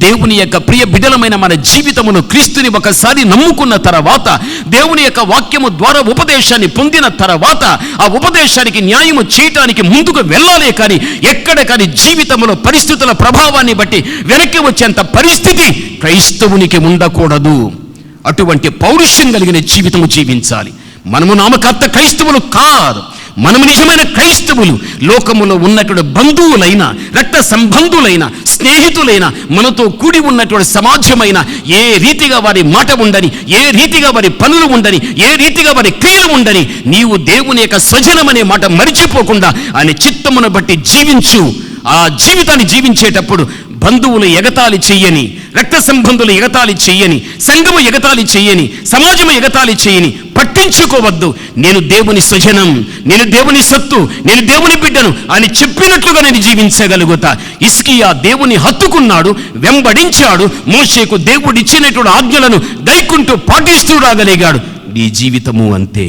దేవుని యొక్క ప్రియ బిడ్డలమైన మన జీవితమును క్రీస్తుని ఒకసారి నమ్ముకున్న తర్వాత, దేవుని యొక్క వాక్యము ద్వారా ఉపదేశాన్ని పొందిన తర్వాత, ఆ ఉపదేశానికి న్యాయము చేయటానికి ముందుకు వెళ్ళాలే కానీ ఎక్కడ కానీ జీవితంలో పరిస్థితుల ప్రభావాన్ని బట్టి వెనక్కి వచ్చేంత పరిస్థితి క్రైస్తవునికి ఉండకూడదు. అటువంటి పౌరుషం కలిగిన జీవితము జీవించాలి. మనము నామకర్త క్రైస్తవులు కాదు, మనము నిజమైన క్రైస్తవులు. లోకములో ఉన్నటువంటి బంధువులైన, రక్త సంబంధులైన, స్నేహితులైన, మనతో కూడి ఉన్నటువంటి సమాజమైన ఏ రీతిగా వారి మాట ఉండని, ఏ రీతిగా వారి పనులు ఉండని, ఏ రీతిగా వారి క్రియలు ఉండని, నీవు దేవుని యొక్క స్వజనమనే మాట మరిచిపోకుండా ఆయన చిత్తమును బట్టి జీవించు. ఆ జీవితాన్ని జీవించేటప్పుడు బంధువులు ఎగతాళి చెయ్యని, రక్త సంబంధులు ఎగతాళి చెయ్యని, సంఘము ఎగతాళి చెయ్యని, సమాజము ఎగతాళి చెయ్యని పట్టించుకోవద్దు. నేను దేవుని స్వజనం, నేను దేవుని సత్తు, నేను దేవుని బిడ్డను అని చెప్పినట్లుగా నేను జీవించగలుగుతా. హిజ్కియా దేవుని హత్తుకున్నాడు, వెంబడించాడు, మోషేకు దేవుడిచ్చినటువంటి ఆజ్ఞలను గైకుంటూ పాటిస్తూ రాగలిగాడు. నీ జీవితము అంతే.